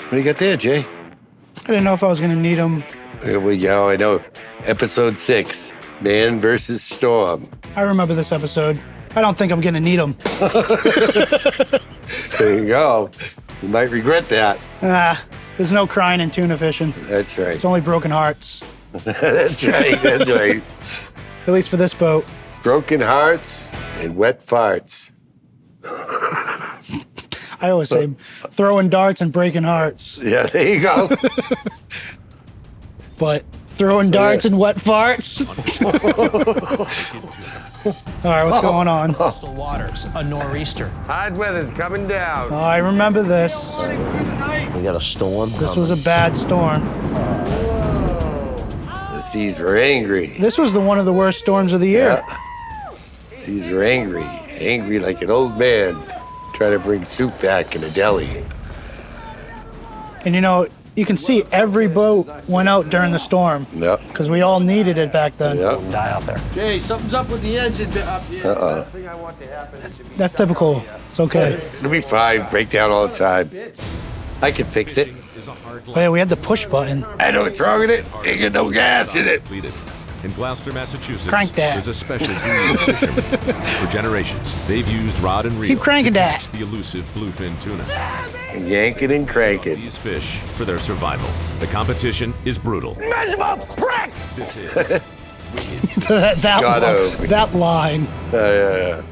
What do you got there, Jay? I didn't know if I was gonna need them. Well, yeah, I know. Episode 6, Man versus Storm. I remember this episode. I don't think I'm gonna need them. There you go. You might regret that. There's no crying in tuna fishing. That's right. It's only broken hearts. That's right, that's right. At least for this boat. Broken hearts and wet farts. I always say throwing darts and breaking hearts. Yeah, there you go. But throwing darts and wet farts? All right, what's going on? Coastal waters, a nor'easter. Hard weather's coming down. Oh, I remember this. We got a storm. This was a bad storm. The seas were angry. This was one of the worst storms of the year. Yeah. Seas were angry. Angry like an old man trying to bring soup back in a deli. And you know, you can see every boat went out during the storm. Yep. Because we all needed it back then. Yep. Die out there. Jay, something's up with the engine up here. Last thing I want to happen is to be That's typical. It's okay. It'll be fine. Break down all the time. I can fix it. Oh, yeah, we had the push button. I know what's wrong with it. Ain't got no gas in it. In Gloucester, Massachusetts, Crank that. there's a special breed of fishermen. For generations, they've used rod and reel Keep cranking to that. catch the elusive bluefin tuna. And yanking and cranking. These fish for their survival. The competition is brutal. miserable prick! This is that line. Yeah.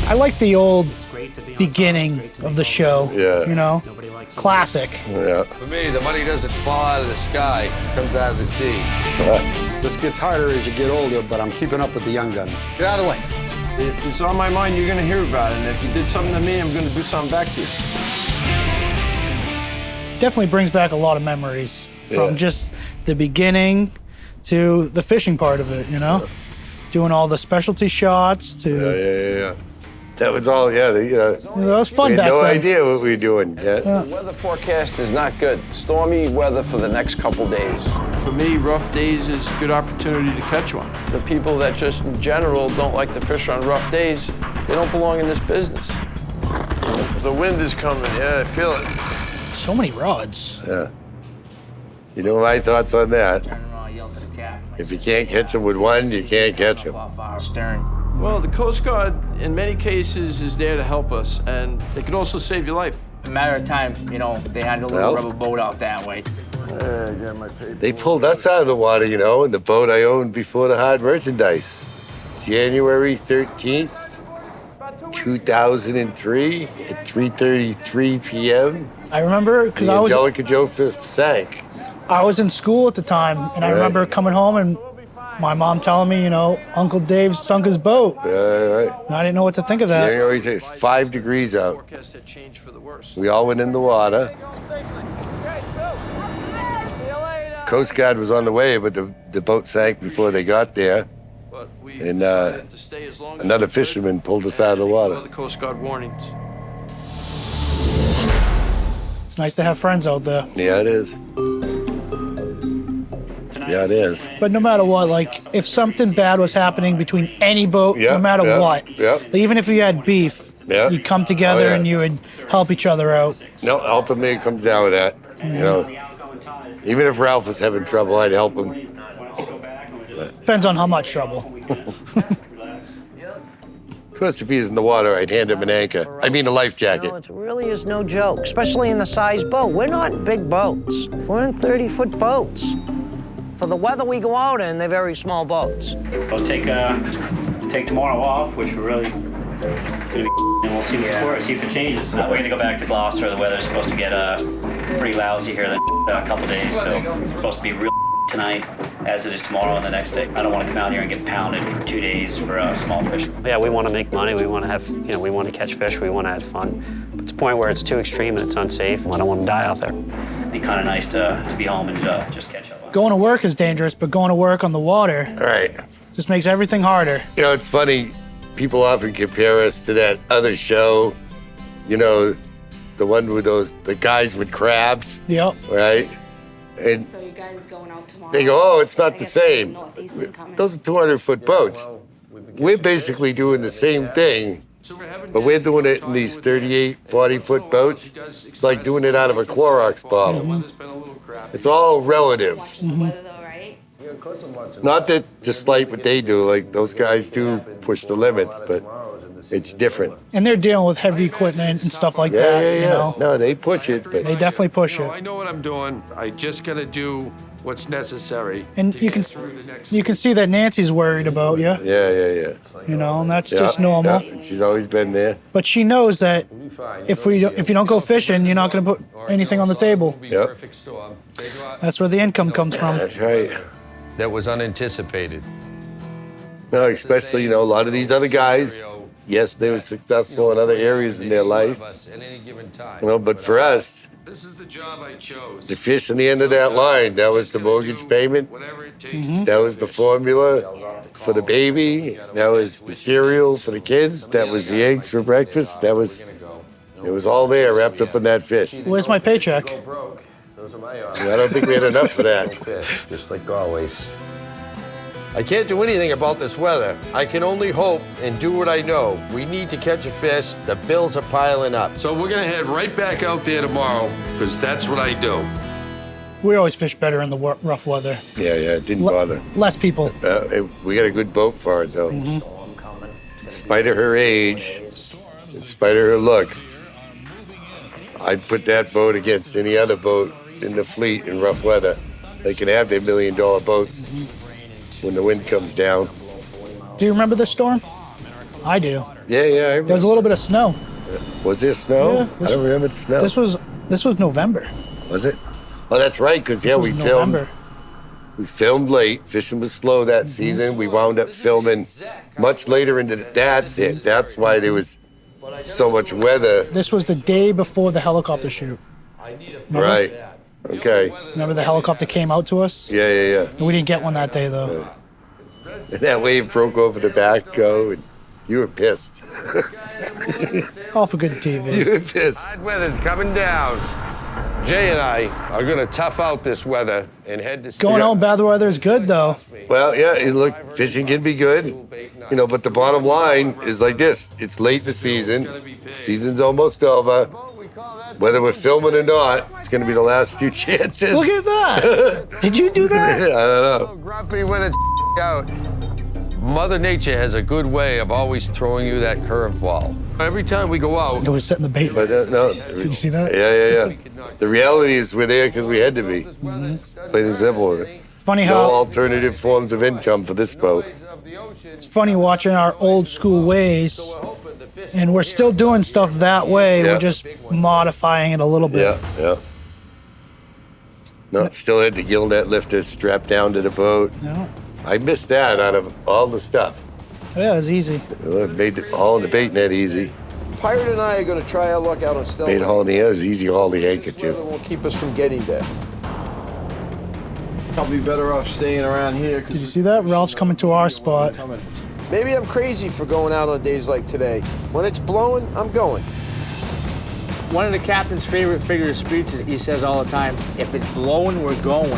I like the old beginning of the show. Yeah. You know? Classic. Yeah. For me, the money doesn't fall out of the sky, it comes out of the sea. This gets harder as you get older, but I'm keeping up with the young guns. Get out of the way. If it's on my mind, you're gonna hear about it. And if you did something to me, I'm gonna do something back to you. Definitely brings back a lot of memories from Yeah. just the beginning to the fishing part of it, you know? Yeah. Doing all the specialty shots to... Yeah. That was all, That was fun we had back no then. idea what we were doing. Yeah. The weather forecast is not good. Stormy weather for the next couple days. For me, rough days is a good opportunity to catch one. The people that just in general don't like to fish on rough days, they don't belong in this business. The wind is coming, yeah, I feel it. So many rods. Yeah. You know my thoughts on that. If you can't catch them with one, you can't catch them. Well, the Coast Guard, in many cases, is there to help us, and they could also save your life. A matter of time, you know, they had a little rubber boat out that way. They pulled us out of the water, you know, in the boat I owned before the hard merchandise. January 13th, 2003 at 3:33 p.m. I remember because The I was Angelica Joe sank. I was in school at the time, and I remember coming home and my mom telling me, you know, Uncle Dave sunk his boat. Right. And I didn't know what to think of that. January 6th, it's 5 degrees out. Forecast had changed for the worse. We all went in the water. Coast Guard was on the way, but the boat sank before they got there. But we And decided to stay as long as another we could fisherman pulled us out of the water. The Coast Guard warnings. It's nice to have friends out there. Yeah, it is. Yeah, it is. But no matter what, like, if something bad was happening between any boat, no matter what, even if you had beef, you'd come together and you would help each other out. No, ultimately it comes down to that. You know, even if Ralph was having trouble, I'd help him. Depends on how much trouble. Of course, if he was in the water, I'd hand him an anchor. I mean, a life jacket. No, it really is no joke, especially in the size boat. We're not in big boats. We're in 30-foot boats. For the weather we go out in, they're very small boats. We'll take tomorrow off, which we're really it's gonna be, and we'll see see if it changes. We're gonna go back to Gloucester. The weather's supposed to get pretty lousy here in a couple days, so it's supposed to be real tonight, as it is tomorrow and the next day. I don't want to come out here and get pounded for 2 days for small fish. Yeah, we want to make money. We want to have, we want to catch fish. We want to have fun. But it's a point where it's too extreme and it's unsafe. I don't want to die out there. It'd be kind of nice to be home and just catch up. Going to work is dangerous, but going to work on the water just makes everything harder. You know, it's funny. People often compare us to that other show, you know, the one with the guys with crabs. Yep. Right? And So you guys going out tomorrow? they go, oh, it's not the same. Those are 200-foot boats. We're basically doing the same thing But we're doing it in these 38, 40-foot boats. It's like doing it out of a Clorox bottle. It's all relative. Not that to slight what they do, like those guys do push the limits, but it's different. And they're dealing with heavy equipment and stuff like that, you know? No, they push it, but They definitely push it. I know what I'm doing. I just gotta do what's necessary. And you can see that Nancy's worried about you, yeah. you know, and that's just normal. Yeah. She's always been there. But she knows that if you don't go fishing, you're not going to put anything on the table. Yep. That's where the income comes from. That's right. That was unanticipated. No, especially, you know, a lot of these other guys, yes, they were successful in other areas in their life. You know, but for us, This is the job I chose. the fish in the end of that line, that was the mortgage payment. That was the formula for the baby. That was the cereal for the kids. That was the eggs for breakfast. It was all there wrapped up in that fish. Where's my paycheck? I don't think we had enough for that. Just like always. I can't do anything about this weather. I can only hope and do what I know. We need to catch a fish. The bills are piling up. So we're gonna head right back out there tomorrow, because that's what I do. We always fish better in the rough weather. Yeah, it didn't bother. Less people. We got a good boat for it, though. In spite of her age, in spite of her looks, I'd put that boat against any other boat in the fleet in rough weather. They can have their $1 million boats when the wind comes down. Do you remember this storm? I do. Yeah. There was a little bit of snow. Was there snow? Yeah, I don't remember the snow. This was November. Was it? Oh, that's right, because we November. filmed late. Fishing was slow that season. We wound up filming much later into that's it. That's why there was so much weather. This was the day before the helicopter shoot. Remember? Right. Okay. Remember the helicopter came out to us? Yeah. And we didn't get one that day, though. And that wave broke over the back, and you were pissed. All for good TV. You were pissed. Bad weather's coming down. Jay and I are gonna tough out this weather and head to Going out in bad weather is good, though. Well, yeah, look, fishing can be good, you know, but the bottom line is like this. It's late in the season. Season's almost over. Whether we're filming or not, it's going to be the last few chances. Look at that. Did you do that? I don't know. Grumpy when it's out. Mother Nature has a good way of always throwing you that curveball. Every time we go out, It was setting the bait. But no. Did you see that? Yeah. The reality is we're there because we had to be. Plain and simple. Funny No how alternative forms of income for this boat. it's funny watching our old school ways, and we're still doing stuff that way. Yeah. We're just modifying it a little bit. Yeah. No, still had the gill net lifter strapped down to the boat. Yeah. I missed that out of all the stuff. Yeah, it was easy. It made hauling the bait net easy. Pirate and I are gonna try our luck out on Stella. Made hauling the others easy, haul the anchor This weather too. won't keep us from getting there. I'll be better off staying around here. Did you see that? Ralph's coming to our spot. Maybe I'm crazy for going out on days like today. When it's blowing, I'm going. One of the captain's favorite figure of speech is he says all the time, if it's blowing, we're going.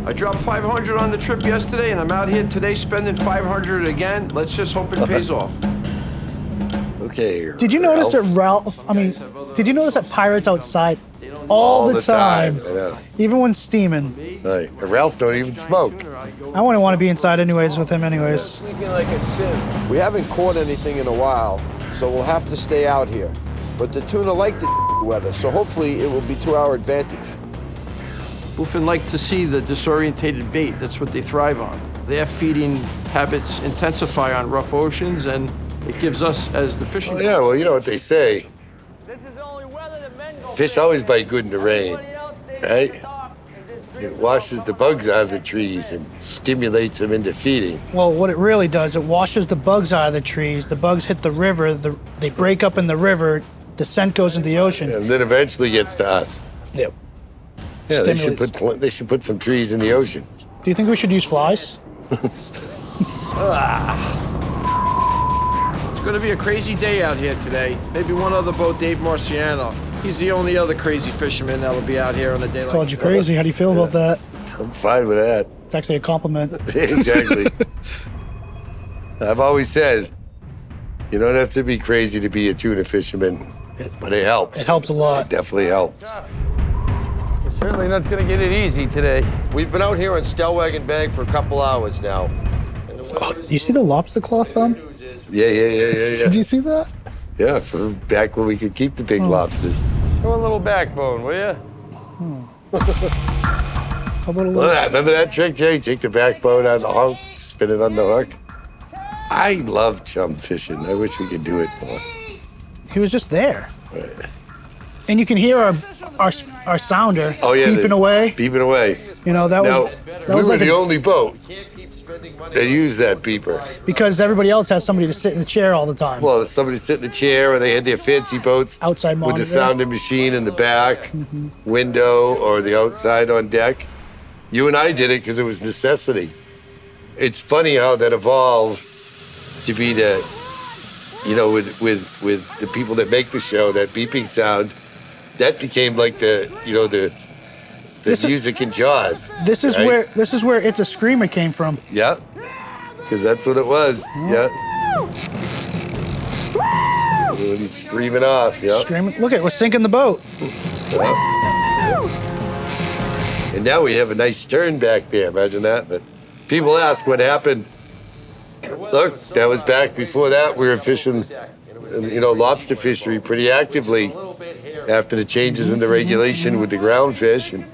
I dropped 500 on the trip yesterday, and I'm out here today spending 500 again. Let's just hope it pays off. Okay. Did you notice that did you notice that pirates outside all the time? I know. Even when steaming. Right. Ralph don't even smoke. I wouldn't want to be inside anyways with him anyways. Sleeping like a sin. We haven't caught anything in a while, so we'll have to stay out here. But the tuna like the weather, so hopefully it will be to our advantage. Bluefin like to see the disorientated bait. That's what they thrive on. Their feeding habits intensify on rough oceans, and it gives us, as the fishing... Yeah, well, you know what they say. Fish always bite good in the rain, right? It washes the bugs out of the trees and stimulates them into feeding. Well, what it really does, it washes the bugs out of the trees. The bugs hit the river. They break up in the river. The scent goes into the ocean. And then eventually gets to us. Yep. Yeah, they should put some trees in the ocean. Do you think we should use flies? It's going to be a crazy day out here today. Maybe one other boat, Dave Marciano. He's the only other crazy fisherman that'll be out here on a day like Called you crazy. How do you feel about that? I'm fine with that. It's actually a compliment. Exactly. I've always said, You don't have to be crazy to be a tuna fisherman, but it helps. It helps a lot. It definitely helps. We're certainly not gonna get it easy today. We've been out here on Stellwagen Bank for a couple hours now. Oh, you see the lobster claw thumb? Yeah. Did you see that? Yeah, from back when we could keep the big lobsters. Show a little backbone, will you? How about a little? Remember that trick, Jay? Take the backbone out of the hook, spin it on the hook. I love chum fishing. I wish we could do it more. He was just there. Right. And you can hear our sounder beeping away. Beeping away. You know, that was we were like the only boat that used that beeper. Because everybody else has somebody to sit in the chair all the time. Well, somebody sit in the chair, or they had their fancy boats outside monitor with the sounding machine in the back window or the outside on deck. You and I did it because it was necessity. It's funny how that evolved to be the, you know, with the people that make the show, that beeping sound, that became like the, you know, the music in Jaws. This is right? where It's a Screamer came from. Yeah, because that's what it was. Yeah. When he's screaming off. Yeah. Screaming. Look we're sinking the boat. Yeah. And now we have a nice stern back there. Imagine that. But people ask what happened. Look, that was back before that. We were fishing, you know, lobster fishery pretty actively after the changes in the regulation with the ground fish. And,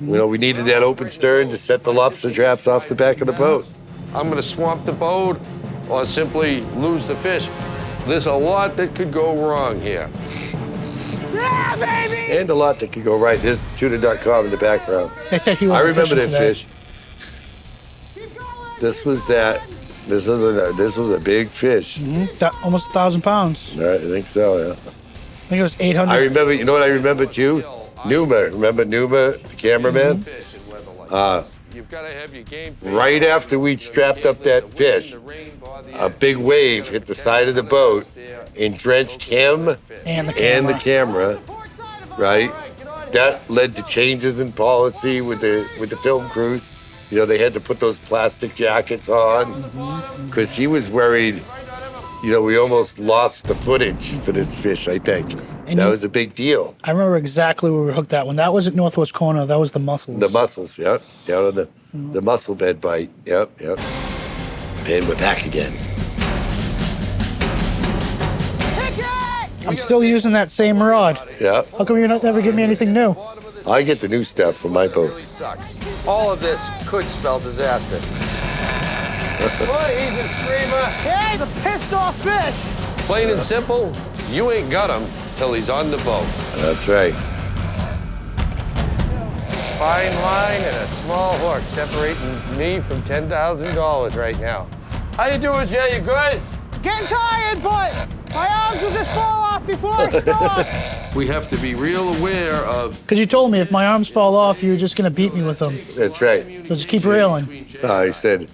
you know, we needed that open stern to set the lobster traps off the back of the boat. I'm gonna swamp the boat or simply lose the fish. There's a lot that could go wrong here. Yeah, baby! And a lot that could go right. There's tuna.com in the background. They said he was. I remember that today. fish. This was that. This was a big fish. That, almost 1,000 pounds. I think so. Yeah. I think it was 800. I remember. You know what I remember too? Numa. Remember Numa, the cameraman? Right after we strapped up that fish, a big wave hit the side of the boat and drenched him and the camera. Right. That led to changes in policy with the film crews. You know, they had to put those plastic jackets on because he was worried. You know, we almost lost the footage for this fish, I think. And that was a big deal. I remember exactly where we hooked that one. That was at Northwest Corner. That was the mussels. The mussels, yep. Down on the mussel bed bite. Yep. And we're back again. I'm still using that same rod. Yeah. How come you never give me anything new? I get the new stuff for my boat. All of this could spell disaster. Boy, he's a screamer. Yeah, he's a pissed off fish. Plain and simple, you ain't got him till he's on the boat. That's right. Fine line and a small hook separating me from $10,000 right now. How you doing, Jay? You good? Getting tired, but my arms will just fall off before I start. We have to be real aware of... Because you told me if my arms fall off, you were just going to beat me with them. That's right. So just keep reeling. He said,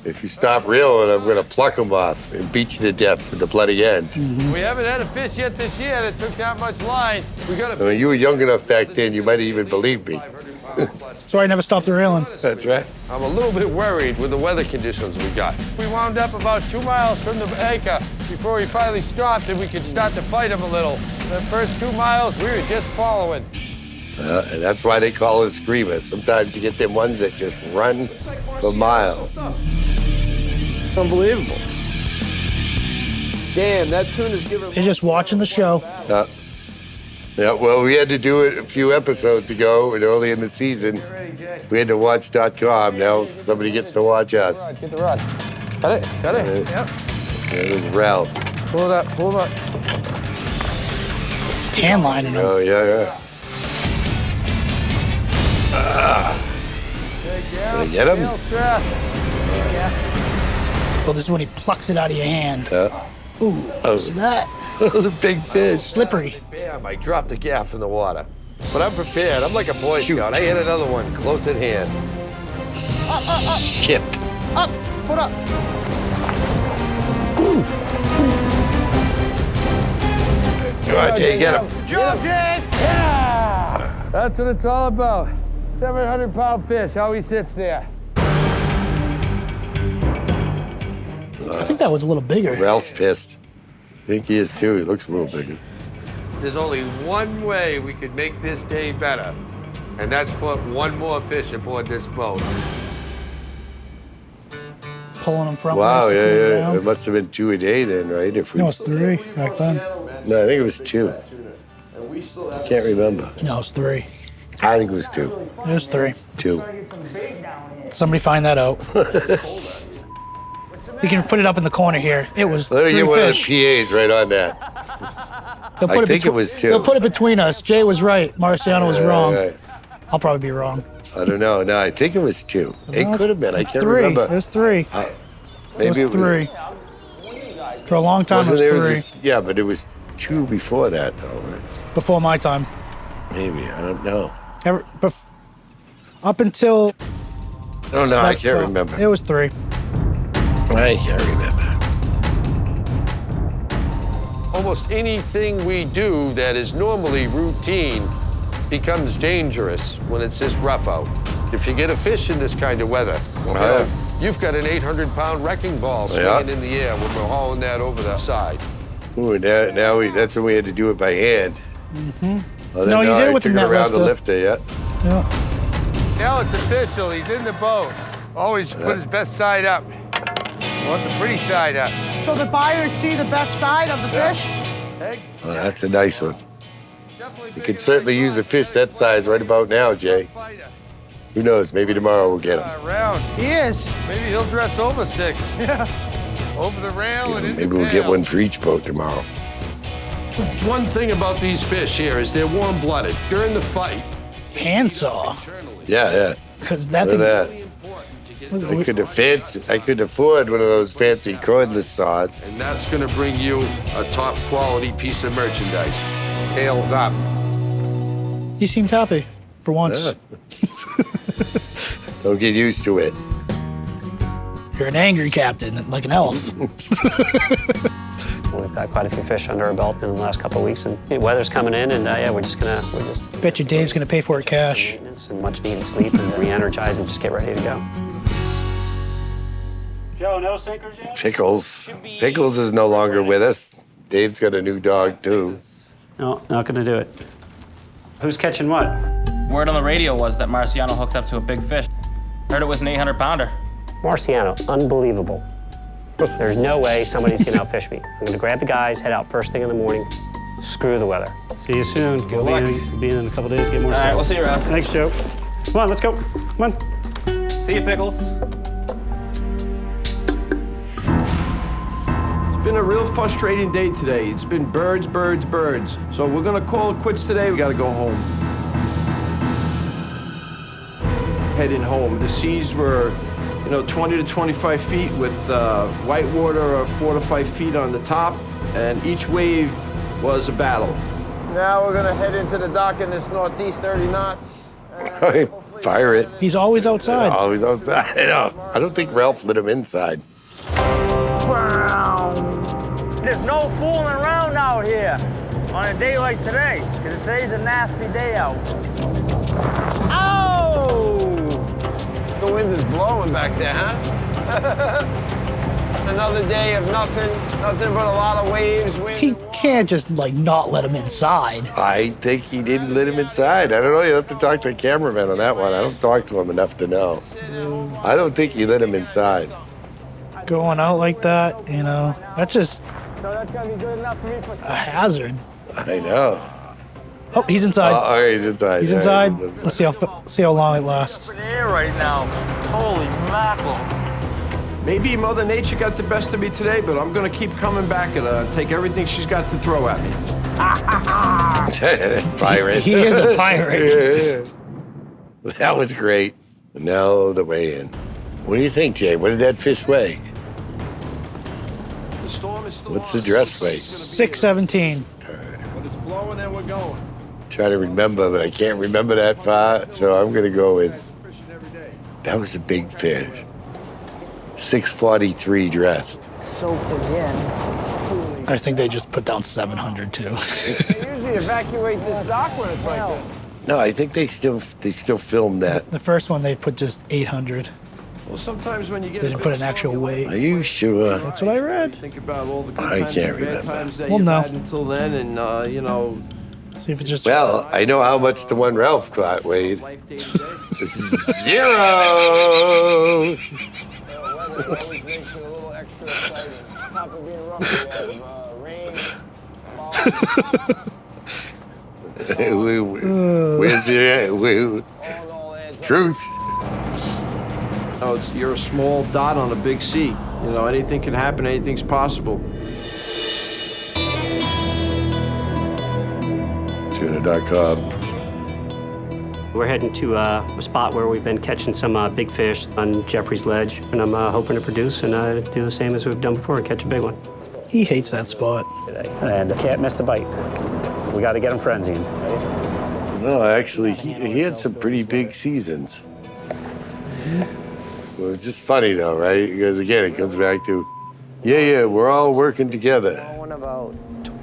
if you stop reeling, I'm going to pluck them off and beat you to death with the bloody end. We haven't had a fish yet this year that took that much line. We got I mean, you were young enough back then, you might have even believed me. So I never stopped the reeling. That's right. I'm a little bit worried with the weather conditions we got. We wound up about 2 miles from the anchor before we finally stopped and we could start to fight them a little. The first 2 miles, we were just following. And that's why they call it screamers. Sometimes you get them ones that just run for miles. Unbelievable. Damn, that tuna's giving... They're just watching the show. Yeah, well, we had to do it a few episodes ago and early in the season. We had to watch.com. Now somebody gets to watch us. Get the rod. Got it? Got it? Yep. It was Ralph. Pull it up, pull it up. Hand lining him. Oh, yeah. Did I get him? Well, this is when he plucks it out of your hand. Ooh, see that? The big fish. Slippery. Bam, I dropped the gaff in the water. But I'm prepared. I'm like a Boy Scout. I hit another one close at hand. Up. Chip. Up, put up. Go on, Jay, get him. Good job, Dave. Yeah! That's what it's all about. 700-pound fish, how he sits there. I think that was a little bigger. Ralph's pissed. I think he is too. He looks a little bigger. There's only one way we could make this day better, and that's put one more fish aboard this boat. Pulling them from Wow, us to cool yeah. down. It must have been 2 a day then, right? If we... No, it's 3 back then. No, I think it was 2. Can't remember. No, it's 3. I think it was 2. It was 3. 2. Somebody find that out. You can put it up in the corner here. It was Let me 3 get one of the fish. PAs right on that. I think it was 2. They'll put it between us. Jay was right. Marciano was wrong. Right. I'll probably be wrong. I don't know. No, I think it was 2. It could have been. I can't 3. remember. It was 3. Maybe it was 3. For a long time, it was 3. Yeah, but it was 2 before that, though, right? Before my time. Maybe. I don't know. Up until... Oh, no, I can't remember. It was 3. I can't remember. Almost anything we do that is normally routine becomes dangerous when it's this rough out. If you get a fish in this kind of weather, you've got an 800-pound wrecking ball swinging in the air when we're hauling that over the side. Ooh, that's when we had to do it by hand. Mm-hmm. Well, No, you did it with the net around the lifter. lifter, yeah. Yeah. Now it's official. He's in the boat. Always put his best side up. Want the pretty side up. So the buyers see the best side of the fish? Oh, that's a nice one. You could certainly use a fish that size right about now, Jay. Who knows? Maybe tomorrow we'll get him. Round. He is. Maybe he'll dress over 6. Yeah. Over the rail and in Maybe the we'll get pail. one for each boat tomorrow. One thing about these fish here is they're warm-blooded. During the fight, Handsaw. Yeah. Because that Look at thing... that. I could afford one of those fancy cordless saws. and that's going to bring you a top-quality piece of merchandise. Tails up. He seemed happy for once. Yeah. Don't get used to it. You're an angry captain, like an elf. We've got quite a few fish under our belt in the last couple of weeks, and the weather's coming in, and we're just Bet you Dave's gonna pay for it cash. maintenance and much needed sleep and re-energize and just get ready to go. Joe, no sinkers yet? Pickles. Pickles is no longer with us. Dave's got a new dog, too. No, not gonna do it. Who's catching what? Word on the radio was that Marciano hooked up to a big fish. Heard it was an 800-pounder. Marciano, unbelievable. There's no way somebody's gonna outfish me. I'm gonna grab the guys, head out first thing in the morning. Screw the weather. See you soon. Good luck. Be in a couple days, get more All right, we'll see you around. Thanks, Joe. Come on, let's go. Come on. See you, Pickles. It's been a real frustrating day today. It's been birds. So we're gonna call it quits today. We gotta go home. Heading home. The seas were, 20 to 25 feet with white water of 4 to 5 feet on the top, and each wave was a battle. Now we're gonna head into the dock in this northeast 30 knots. Fire it. He's always outside. Always outside. I don't think Ralph let him inside. There's no fooling around out here on a day like today, because today's a nasty day out. Oh! The wind is blowing back there, huh? Another day of nothing but a lot of waves. He can't just, not let him inside. I think he didn't let him inside. I don't know. You have to talk to the cameraman on that one. I don't talk to him enough to know. I don't think he let him inside. Going out like that, that's just So that's gonna be good enough for me for a hazard. I know. Oh, he's inside. Oh, he's inside. He's Yeah, inside. Let's see how long it lasts. the air right now. Holy mackerel. Maybe Mother Nature got the best of me today, but I'm gonna keep coming back at her and take everything she's got to throw at me. Pirate. He is a pirate. That was great. Now the weigh-in. What do you think, Jay? What did that fish weigh? The storm is still What's on. the dress weight? 617. But it's blowing and we're going. Trying to remember, but I can't remember that far, so I'm gonna go with. That was a big fish. 643 dressed. Soaked again. I think they just put down 700 too. They usually evacuate this dock when it's like this. No, I think they still film that. The first one they put just 800. Well, sometimes when you get They didn't put an actual weight. Are you sure? That's what I read. think about all the good I times can't and bad remember. times that Well, you've no. had until then, and you know. See if it's just. Well, I know how much the one Ralph caught weighed. Life day to day. This is 0. Always makes it a little extra exciting. On top of being rough, we have rain, Where's the it's truth? No, you're a small dot on a big sea. You know, anything can happen, anything's possible. Tuna.com. We're heading to a spot where we've been catching some big fish on Jeffrey's Ledge, and I'm hoping to produce and do the same as we've done before, catch a big one. He hates that spot. And the cat missed a bite. We got to get him frenzied. No, actually, he had some pretty big seasons. Well, it's just funny, though, right? Because, again, it comes back to, yeah, we're all working together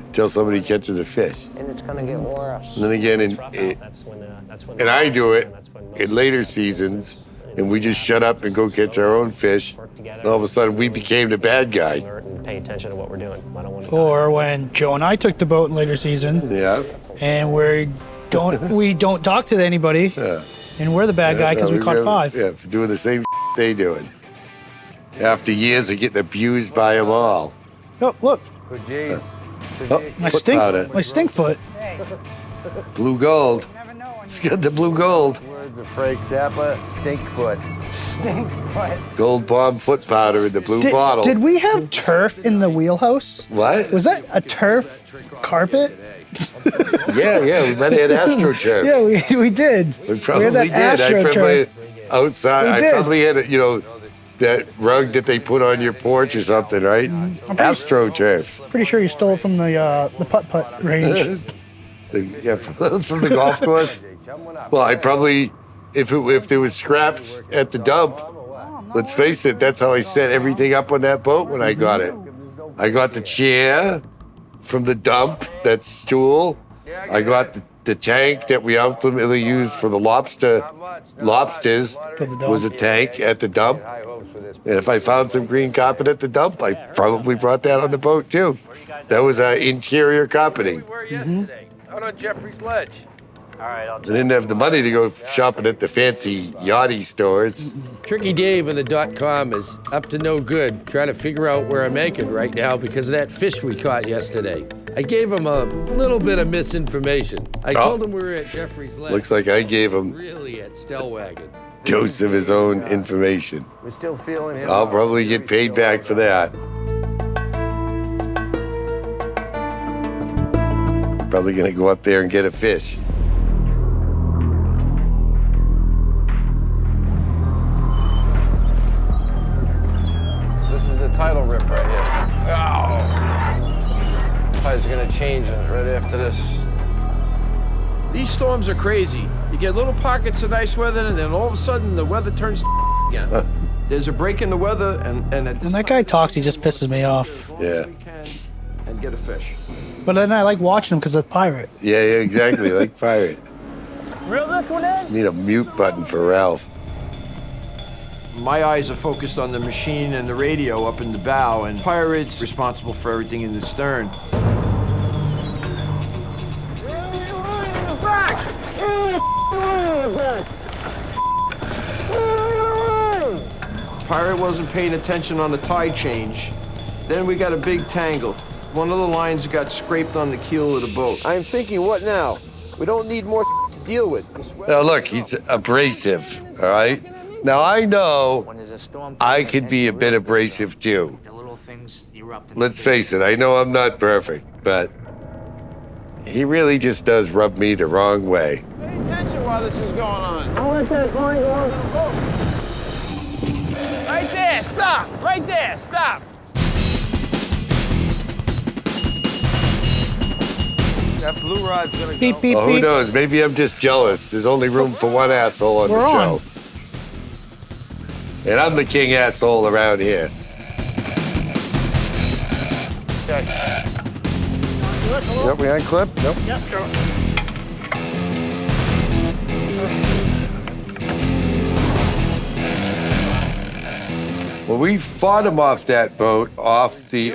until somebody catches a fish. And it's gonna get worse. And then again, and I do it in later seasons, and we just shut up and go catch our own fish. And all of a sudden, we became the bad guy. And pay attention to what we're doing. I don't want to Or when Joe and I took the boat in later season, Yeah. and we don't talk to anybody, and we're the bad guy because we caught 5. Yeah, for doing the same they doing. After years of getting abused by them all. Oh, look, Good J's. Oh, my foot powder. stink foot. Blue gold. It's got the blue gold. Words of Frank Zappa, Stinkfoot. Stinkfoot. Gold bomb foot powder in the blue Did, bottle. did we have turf in the wheelhouse? What? Was that a turf carpet? Yeah, we might have had AstroTurf. Yeah, we did. We probably had that did. I probably AstroTurf. outside. We I did. probably had, that rug that they put on your porch or something, right? AstroTurf. Pretty sure you stole it from the putt-putt range. Yeah, from the golf course. Well, I probably, if there was scraps at the dump, let's face it, that's how I set everything up on that boat when I got it. I got the chair from the dump, that stool. I got the tank that we ultimately used for the lobsters was a tank at the dump. And if I found some green carpet at the dump, I probably brought that on the boat too. That was interior carpeting. Out on Jeffrey's Ledge. All right, I'll I didn't have the money to go shopping at the fancy yachty stores. Tricky Dave on the .com is up to no good trying to figure out where I'm anchored right now because of that fish we caught yesterday. I gave him a little bit of misinformation. I told him we were at Jeffrey's Ledge. Looks like I gave him Really at Stellwagen. dose of his own information. We're still feeling him. I'll probably get paid back for that. Probably gonna go up there and get a fish. This is the title rip right here. Oh! Tide's gonna change right after this. These storms are crazy. You get little pockets of nice weather, and then all of a sudden the weather turns to again. There's a break in the weather, and at this When that guy talks, he just pisses me off. Yeah. we can and get a fish. But then I like watching him because of pirate. Yeah, exactly. Like pirate. Reel this one in? Need a mute button for Ralph. My eyes are focused on the machine and the radio up in the bow, and Pirate's responsible for everything in the stern. Pirate wasn't paying attention on the tide change. Then we got a big tangle. One of the lines got scraped on the keel of the boat. I'm thinking, what now? We don't need more to deal with. Now look, he's abrasive, all right? Now I know I could be a bit abrasive too. Let's face it, I know I'm not perfect, but he really just does rub me the wrong way. Pay attention while this is going on. I'll let that line go on. Right there, stop! Right there, stop! That blue rod's gonna go. Beep, beep, Well, who beep. knows? Maybe I'm just jealous. There's only room for one asshole on the We're show. on. And I'm the king asshole around here. Okay. Yep, we had clip. Nope. Yep, sure. Well, we fought them off that boat, off the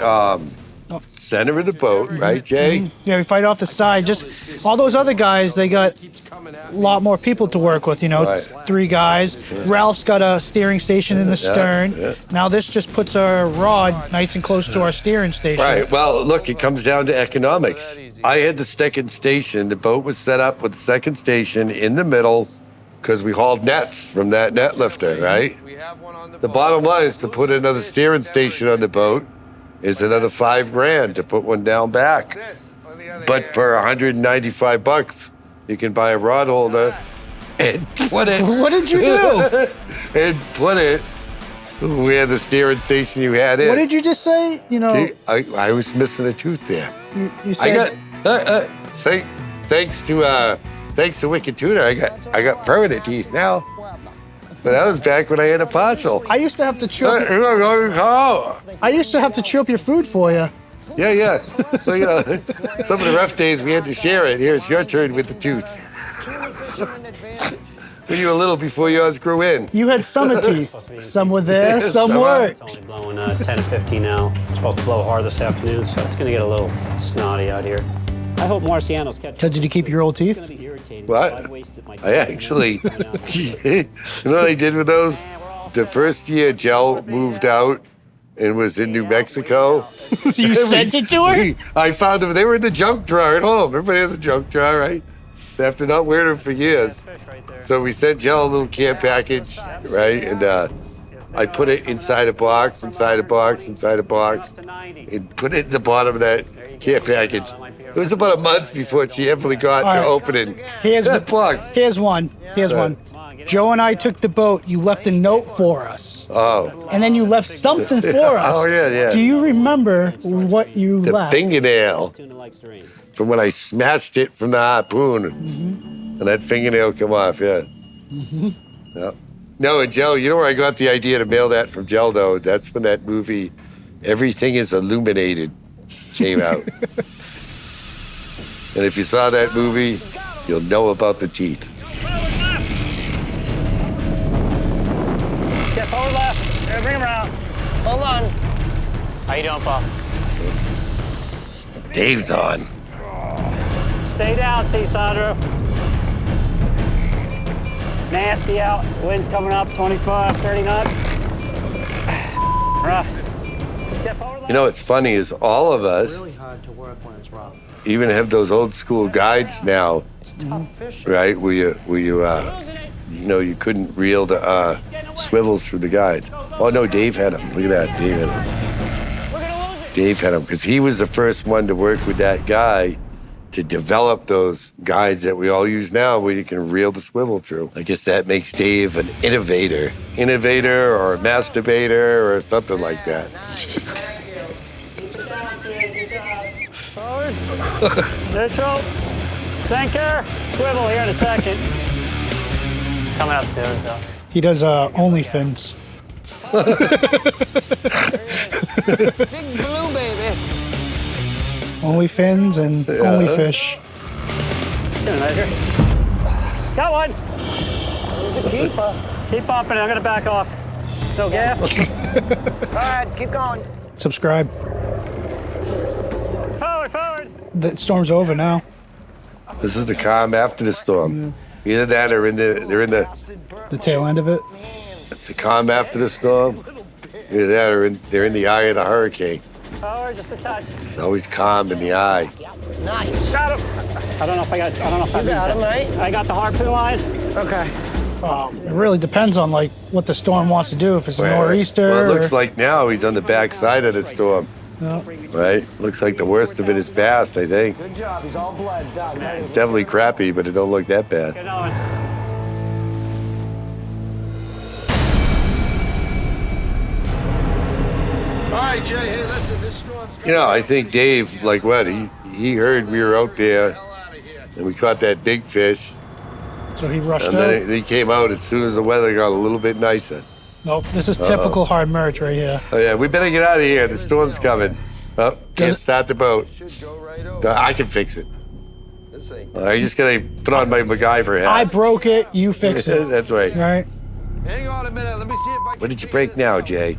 center of the boat, right, Jay? Yeah, we fight off the side. Just all those other guys, they got a lot more people to work with, you know, Right. 3 guys. Ralph's got a steering station in the stern. yeah. Now this just puts our rod nice and close to our steering station. Right. Well, look, it comes down to economics. I had the second station. The boat was set up with the second station in the middle because we hauled nets from that net lifter, right? The bottom line is to put another steering station on the boat is another $5,000 to put one down back. But for $195, you can buy a rod holder and put it. What did you do? And put it where the steering station you had is. What did you just say? You know, I was missing a tooth there. you said Thanks to Wicked Tuna, I got permanent teeth now. But that was back when I had a partial. I used to have to chew up. I used to have to chew up your food for you. Yeah. So, you know, some of the rough days we had to share it. Here's your turn with the tooth. When you were little before yours grew in. You had summer teeth. Some were there, some weren't. It's only blowing 10 to 15 now. It's supposed to blow hard this afternoon, so it's gonna get a little snotty out here. I hope Marciano's catching. So did you keep your old teeth? What? I actually, you know what I did with those? The first year Jell moved out and was in New Mexico. You sent it to her? I found them. They were in the junk drawer at home. Everybody has a junk drawer, right? After not wearing them for years. So we sent Jell a little care package, right? And I put it inside a box, and put it in the bottom of that care package. It was about a month before she ever got to opening that box. Here's one. Joe and I took the boat. You left a note for us. Oh. And then you left something for us. Oh, yeah. Do you remember what you left? The fingernail from when I smashed it from the harpoon. And that fingernail come off, yeah. Yep. No, and Jell, you know where I got the idea to mail that from Jell, though? That's when that movie, Everything is Illuminated, came out. And if you saw that movie, you'll know about the teeth. Yeah, forward left. Yeah, bring him around. Hold on. How you doing, Paul? Dave's on. Stay down, see, Sandro. Nasty out. Wind's coming up, 25, 30 knots. Rough. You know what's funny is all of us even have those old school guides now, right? Where you couldn't reel the swivels through the guides. Oh no, Dave had them. Look at that, Dave had them because he was the first one to work with that guy to develop those guides that we all use now where you can reel the swivel through. I guess that makes Dave an innovator or a masturbator or something like that. Forward. Neutral. Sinker. Swivel here in a second. Coming up soon, so. He does OnlyFins. Big blue, baby. OnlyFins and OnlyFish. Got one. Keep bumping. I'm gonna back off. No gas. All right, keep going. Subscribe. Forward. The storm's over now. This is the calm after the storm. Either that or they're in the tail end of it. It's the calm after the storm. Either that or they're in the eye of the hurricane. Forward, just a touch. It's always calm in the eye. Nice. Got him. I don't know if I got him, right? I got the harpoon line. Okay. It really depends on like what the storm wants to do. If it's a nor'easter. Well, it looks like now he's on the back side of the storm. Yeah. Right? Looks like the worst of it is past, I think. Good job. He's all blood. It's definitely crappy, but it don't look that bad. Get on. All right, Jay, hey, listen, this storm's... You know, I think Dave, like what, he heard we were out there and we caught that big fish. So he rushed and out. then he came out as soon as the weather got a little bit nicer. Nope, this is typical hard merch right here. Oh yeah, we better get out of here. The storm's coming. Oh, can't start the boat. I can fix it. I just gotta put on my MacGyver hat. I broke it, you fix it. That's right. Right? Hang on a minute. Let me see if I can. What did you break now, Jay?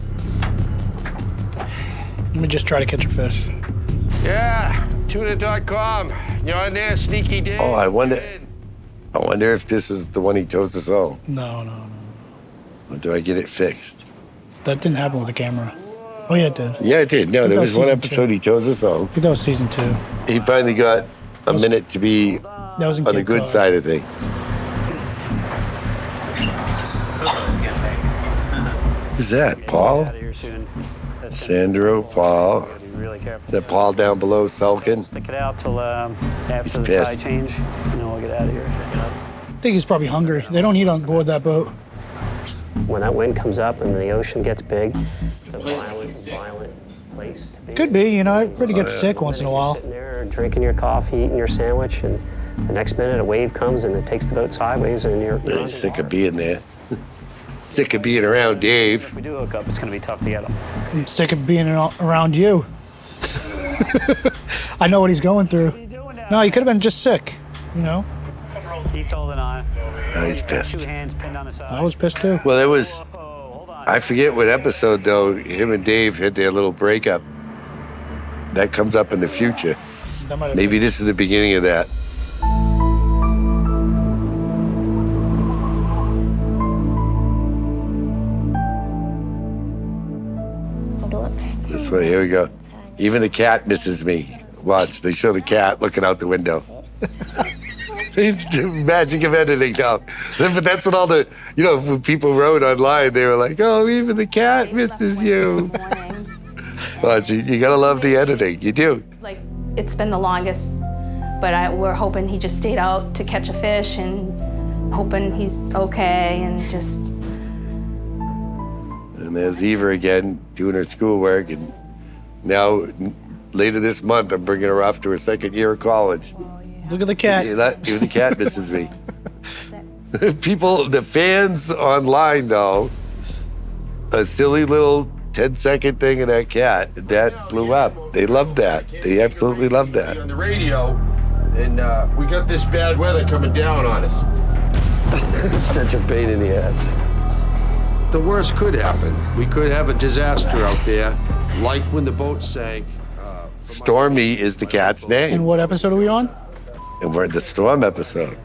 Let me just try to catch a fish. Yeah, tuna.com. You're on there, Sneaky Dave. Oh, I wonder if this is the one he tows us home. No. Or do I get it fixed? That didn't happen with the camera. Oh, yeah, it did. Yeah, it did. No, there was one season episode 2. he tows us home. I think that was season 2. He finally got a minute to be That was in on the Cape good Cod. side of things. Who's that? Paul? Sandro, Paul. Is that Paul down below sulking? Stick it out till after He's the pissed. tide change, and then we'll get out of here. I think he's probably hungry. They don't eat on board that boat. When that wind comes up and the ocean gets big, it's a violent place to be. Could be, you know, everybody gets sick once in a while. Sitting there drinking your coffee, eating your sandwich, and the next minute a wave comes and it takes the boat sideways, and you're He's sick of being there. Sick of being around Dave. If we do hook up, it's going to be tough to get him. I'm sick of being around you. I know what he's going through. No, he could have been just sick, you know? He's holding on. Oh, he's pissed. 2 hands pinned on the side. I was pissed too. Well, it was, I forget what episode though, him and Dave had their little breakup. That comes up in the future. That might have Maybe this is the beginning of that. This way, here we go. Even the cat misses me. Watch, they show the cat looking out the window. The magic of editing now. But that's what all the, you know, when people wrote online, they were like, oh, even the cat misses you. Watch, you gotta love the editing, you do. Like, it's been the longest, but we're hoping he just stayed out to catch a fish and hoping he's okay and just. And there's Eva again doing her schoolwork, and now later this month I'm bringing her off to her second year of college. Look at the cat. Even the cat misses me. People, the fans online though, a silly little 10-second thing of that cat, that blew up. They love that. They absolutely love that. On the radio, and we got this bad weather coming down on us. Such a pain in the ass. The worst could happen. We could have a disaster out there, like when the boat sank. Stormy is the cat's And name. what episode are we on? And we're in the storm episode.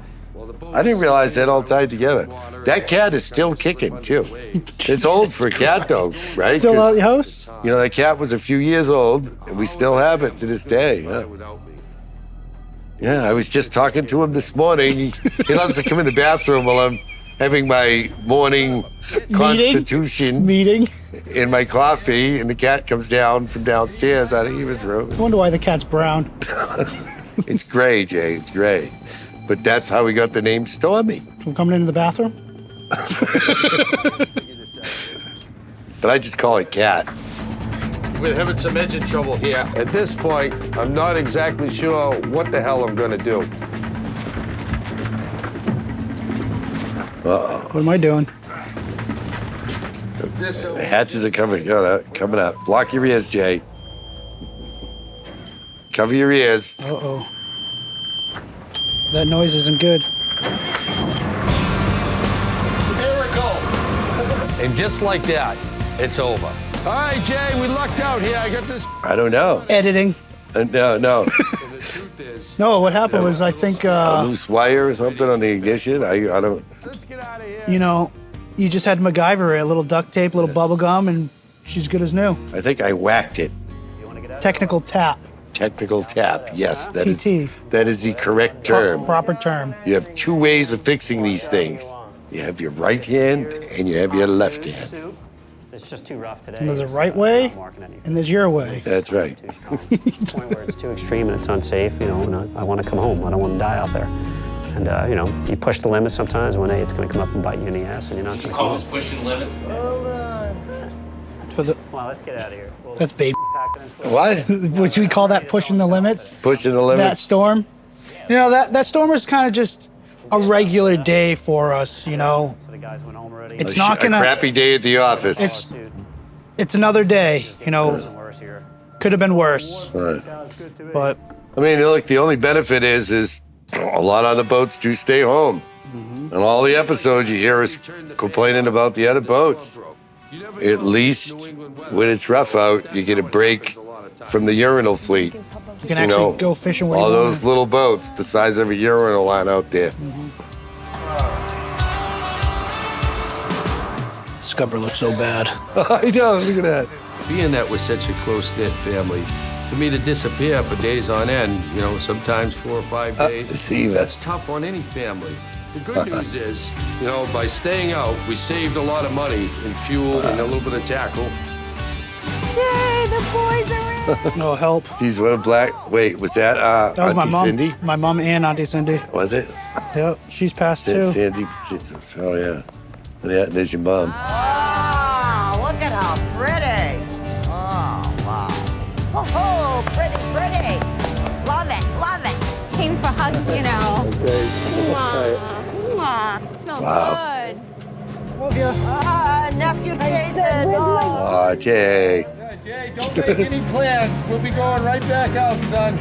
I didn't realize that all tied together. That cat is still kicking, too. It's old for a cat, though, right? Still 'Cause, out the house? you know, that cat was a few years old, and we still have it to this day. Yeah, I was just talking to him this morning. He loves to come in the bathroom while I'm having my morning constitution Meeting. in my coffee, and the cat comes down from downstairs out of Eva's room. I wonder why the cat's brown. It's gray, Jay, it's gray. But that's how we got the name Stormy. From coming into the bathroom? But I just call it Cat. We're having some engine trouble here. At this point, I'm not exactly sure what the hell I'm gonna do. Uh-oh. What am I doing? The hatches are coming up. Block your ears, Jay. Cover your ears. Uh-oh. That noise isn't good. It's a miracle. And just like that, it's over. All right, Jay, we lucked out here. I got this. I don't know. Editing. No. No, what happened was I think, A loose wire or something on the ignition. I don't. you know, you just had MacGyver, a little duct tape, a little bubble gum, and she's good as new. I think I whacked it. Technical tap. Technical tap. Yes, that is TT. that is the correct term. Proper term. You have two ways of fixing these things. You have your right hand and you have your left hand. It's just too rough today. And there's a right way, and there's your way. That's right. Point where it's too extreme and it's unsafe, you know, and I want to come home. I don't want to die out there. And, you know, you push the limits sometimes. One day it's going to come up and bite you in the ass, and you're not going to Call this pushing limits? For the, well, let's get out of here. that's baby. What? Would we call that pushing the limits? Pushing the That limits? storm? You know, that storm was kind of just a regular day for us, you know. So the guys went home already. It's not A gonna. crappy day at the office. It's another day, you know. Could have been worse, Right. but I mean, look, the only benefit is a lot of the boats do stay home. In all the episodes, you hear us complaining about the other boats. At least when it's rough out, you get a break from the urinal fleet. You can actually go fishing where all you want. those little boats, the size of a urinal line out there. Scupper looks so bad. I know, look at that. Being that we're such a close-knit family, for me to disappear for days on end, sometimes 4 or 5 days, that's tough on any family. The good news is, by staying out, we saved a lot of money in fuel and a little bit of tackle. Yay, the boys are in. No help. Geez, what a black. Wait, was that, That was Auntie my mom. Cindy? My mom and Auntie Cindy. Was it? Yep, she's passed too. Sandy. Oh, yeah. Yeah, there's your mom. Oh, look at how pretty. Oh, wow. Oh, pretty, pretty. Love it. Came for hugs, Okay. Mwah. Mwah. Smells good. Nephew Jason. Oh, Jay. Jay, don't make any plans. We'll be going right back out, son.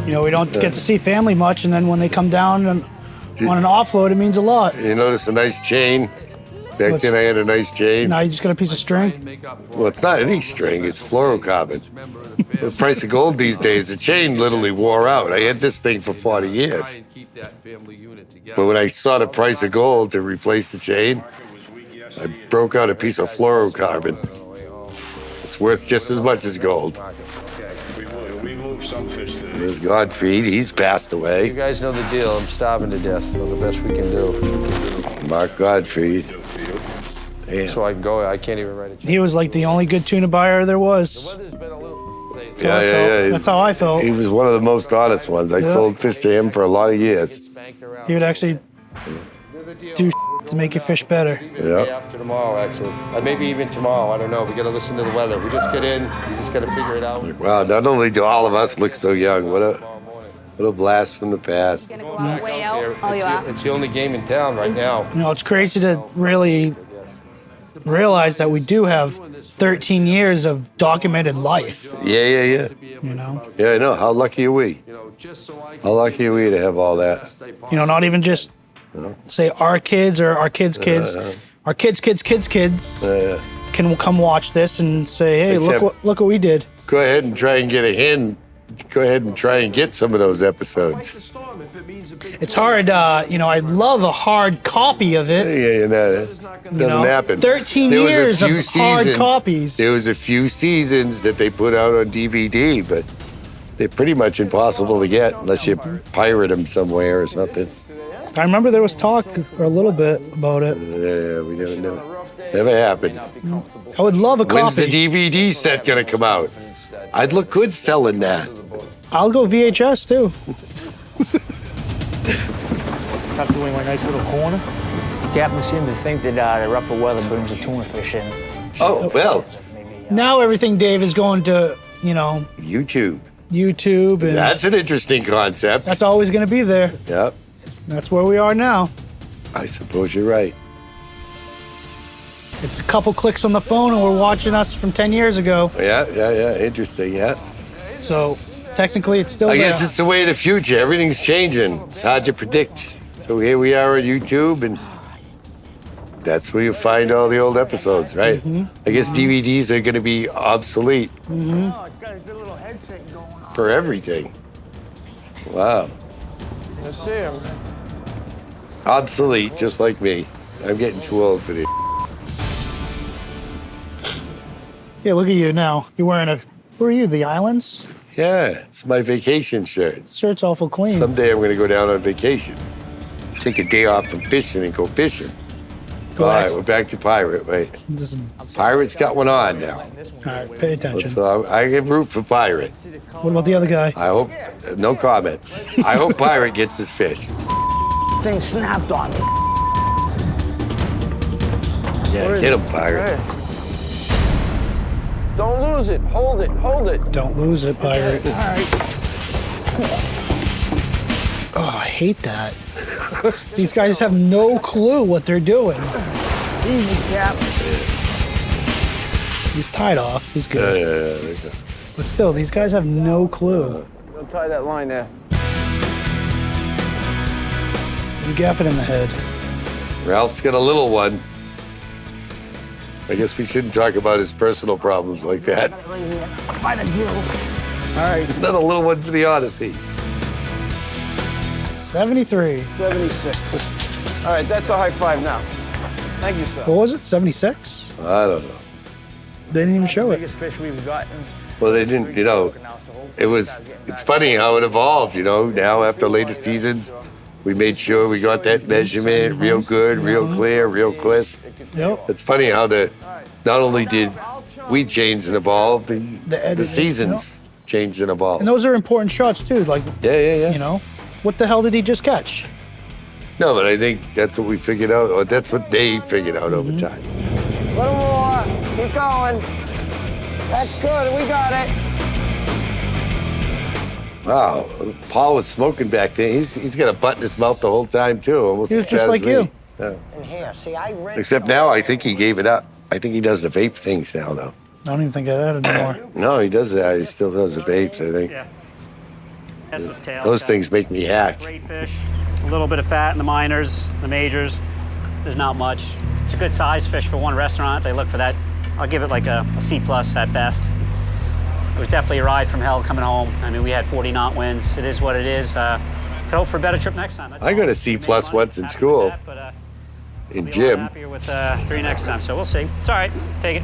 We don't get to see family much, and then when they come down on an offload, it means a lot. You notice a nice chain? Back then I had a nice chain. Now you just got a piece of string. Well, it's not any string, it's fluorocarbon. The price of gold these days, the chain literally wore out. I had this thing for 40 years. But when I saw the price of gold to replace the chain, I broke out a piece of fluorocarbon. It's worth just as much as gold. We moved some fish today. There's Godfried, he's passed away. You guys know the deal. I'm starving to death, so the best we can do. Mark Godfried. Damn. So I can go. I can't even write a check. He was like the only good tuna buyer there was. Yeah. That's how I felt. He was one of the most honest ones. I sold fish to him for a lot of years. He would actually do to make your fish better. Yeah. After tomorrow, actually. Maybe even tomorrow. I don't know. We got to listen to the weather. We just get in. We just got to figure it out. Wow, not only do all of us look so young, what a blast from the past. Gonna go out way out. Oh, you are? It's the only game in town right now. It's crazy to really realize that we do have 13 years of documented life. Yeah. Yeah, I know. How lucky are we? How lucky are we to have all that? Not even just say our kids or our kids' kids, our kids' can come watch this and say, hey, look what we did. Go ahead and try and get a hand. Go ahead and try and get some of those episodes. It's hard, I'd love a hard copy of it. Yeah, it doesn't happen. 13 years of hard copies. There was a few seasons that they put out on DVD, but they're pretty much impossible to get unless you pirate them somewhere or something. I remember there was talk a little bit about it. Yeah, we never knew. Never happened. I would love a copy. When's the DVD set gonna come out? I'd look good selling that. I'll go VHS too. Tucked away my nice little corner. Captain seemed to think that the rougher weather brings the tuna fish in. Oh, well. Now everything, Dave, is going to, YouTube. And That's an interesting concept. That's always going to be there. Yep. That's where we are now. I suppose you're right. It's a couple clicks on the phone and we're watching us from 10 years ago. Yeah. Interesting, yeah. So technically it's still there. I guess it's the way of the future. Everything's changing. It's hard to predict. So here we are on YouTube, and that's where you find all the old episodes, right? I guess DVDs are going to be obsolete for everything. Wow. Let's see him. Obsolete, just like me. I'm getting too old for this. Yeah, look at you now. You're wearing where are you, the islands? Yeah, it's my vacation shirt. This shirt's awful clean. Someday I'm going to go down on vacation. Take a day off from fishing and go fishing. All right, we're back to Pirate. Wait. Pirate's got one on now. All right, pay attention. So I can root for Pirate. What about the other guy? I hope, no comment. I hope Pirate gets his fish. Thing snapped on me. Yeah, get him, Pirate. Don't lose it. Hold it. Don't lose it, Pirate. All right. Oh, I hate that. These guys have no clue what they're doing. Easy, Cap. He's tied off. He's good. Yeah. But still, these guys have no clue. Don't tie that line there. You gaff it in the head. Ralph's got a little one. I guess we shouldn't talk about his personal problems like that. By the gills. All right. Not a little one for the Odyssey. 73. 76. All right, that's a high five now. Thank you, sir. What was it, 76? I don't know. They didn't even show it. Biggest fish we've gotten. Well, they didn't, you know, it's funny how it evolved, you know. Now, after later seasons, we made sure we got that measurement real good, real clear, real crisp. Yep. It's funny how not only did we change and evolve, the seasons changed and evolved. And those are important shots, too. Like, yeah. You know, what the hell did he just catch? No, but I think that's what we figured out, or that's what they figured out over time. A little more. Keep going. That's good. We got it. Wow, Paul was smoking back then. He's got a butt in his mouth the whole time, too. Almost he was as just bad like as me. you. Yeah. And here, see, I rinsed. Except now, I think he gave it up. I think he does the vape things now, though. I don't even think of that anymore. No, he does that. He still does the vapes, I think. Yeah. That's the tail. Those things make me hack. Great fish. A little bit of fat in the minors, the majors. There's not much. It's a good size fish for one restaurant. They look for that. I'll give it like a C+ at best. It was definitely a ride from hell coming home. I mean, we had 40 knot winds. It is what it is. Could hope for a better trip next time. I got a C+ once in school. In gym. Happier with 3 next time, so we'll see. It's all right. Take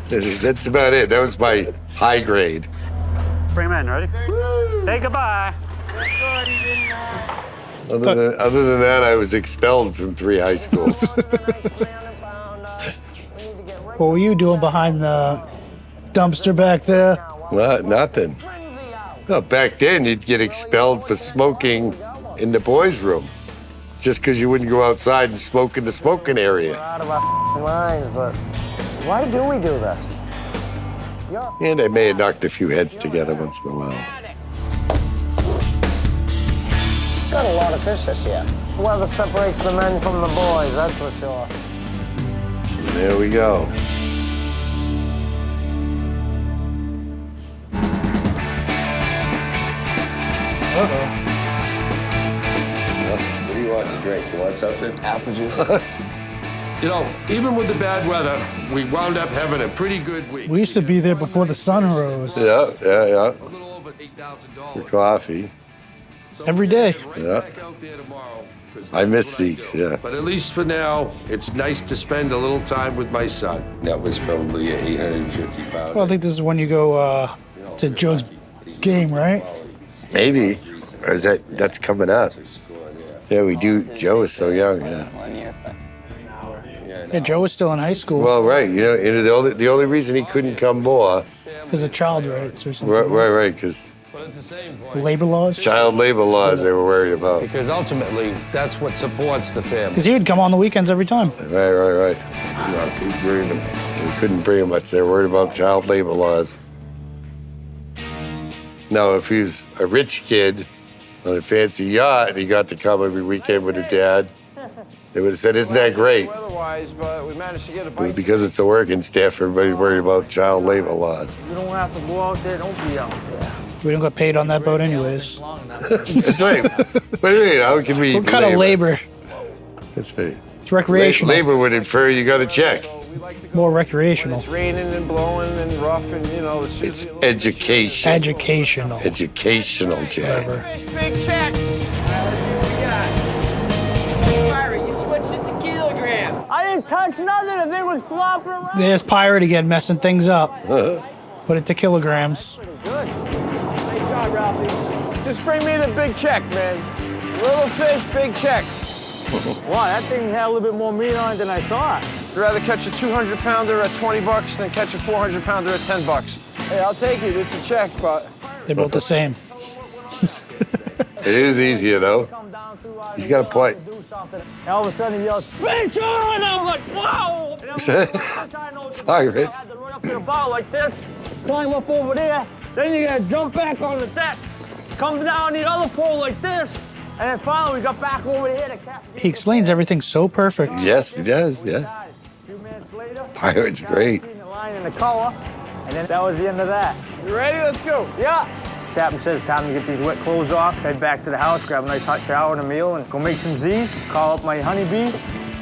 it. That's about it. That was my high grade. Bring him in. Ready? Say goodbye. Other than that, I was expelled from 3 high schools. What were you doing behind the dumpster back there? Nothing. No, back then, you'd get expelled for smoking in the boys' room. Just because you wouldn't go outside and smoke in the smoking area. Out of our minds, but why do we do this? And I may have knocked a few heads together once in a while. Got a lot of fish this year. Weather separates the men from the boys, that's for sure. There we go. Uh-oh. What do you want to drink? You want something? Apple juice. You know, even with the bad weather, we wound up having a pretty good week. We used to be there before the sun rose. Yeah. For coffee. Every day. Yeah. I miss Zeke's, yeah. But at least for now, it's nice to spend a little time with my son. That was probably an 850 pound. Well, I think this is when you go to Joe's game, right? Maybe. Or is that's coming up? Yeah, we do. Joe is so young, yeah. Yeah, Joe was still in high school. Well, right. You know, and the only reason he couldn't come more. Because of child rights or something. Right, because labor laws? Child labor laws they were worried about. Because ultimately, that's what supports the family. Because he would come on the weekends every time. Right. We couldn't bring him much. They were worried about child labor laws. Now, if he's a rich kid on a fancy yacht and he got to come every weekend with a dad, they would have said, isn't that great? Otherwise, but we managed to get a But bite. because it's a working staff, everybody's worried about child labor laws. You don't have to go out there. Don't be out there. We don't get paid on that boat anyways. That's right. What do you mean? How can we? What kind of labor? That's right. It's recreational. Labor would infer you got a check. More recreational. It's raining and blowing and rough and, you know. It's education. Educational. Educational, Jay. Big checks. You switched it to kilogram. I didn't touch nothing. The thing was flopping around. There's Pirate again messing things up. Put it to kilograms. Good. Nice job, Ralphie. Just bring me the big check, man. Little fish, big checks. Wow, that thing had a little bit more meat on it than I thought. I'd rather catch a 200-pounder at 20 bucks than catch a 400-pounder at 10 bucks. Hey, I'll take it. It's a check, but... They're both the same. It is easier, though. He's got a point. And all of a sudden he yells, fish on! I'm like, wow! Pirate. I had to run up to the bow like this, climb up over there, then you gotta jump back on the deck, come down the other pole like this, and then finally we got back over here to catch. He explains everything so perfect. Yes, he does, yeah. A few minutes later, Pirate's great. the line and the color, and then that was the end of that. You ready? Let's go. Yeah. Captain says time to get these wet clothes off, head back to the house, grab a nice hot shower and a meal, and go make some Z's. Call up my honeybee,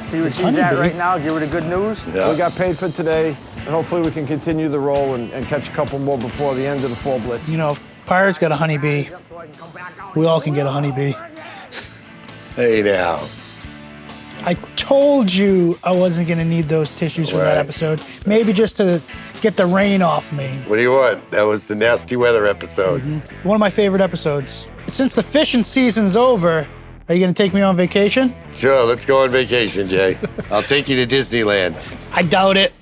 see what she's at right now, give her the good news. Yeah. We got paid for today, and hopefully we can continue the roll and catch a couple more before the end of the fall blitz. You know, if Pirate's got a honeybee, we all can get a honeybee. Hey now. I told you I wasn't gonna need those tissues for that episode. Maybe just to get the rain off me. What do you want? That was the nasty weather episode. One of my favorite episodes. Since the fishing season's over, are you gonna take me on vacation? Sure, let's go on vacation, Jay. I'll take you to Disneyland. I doubt it.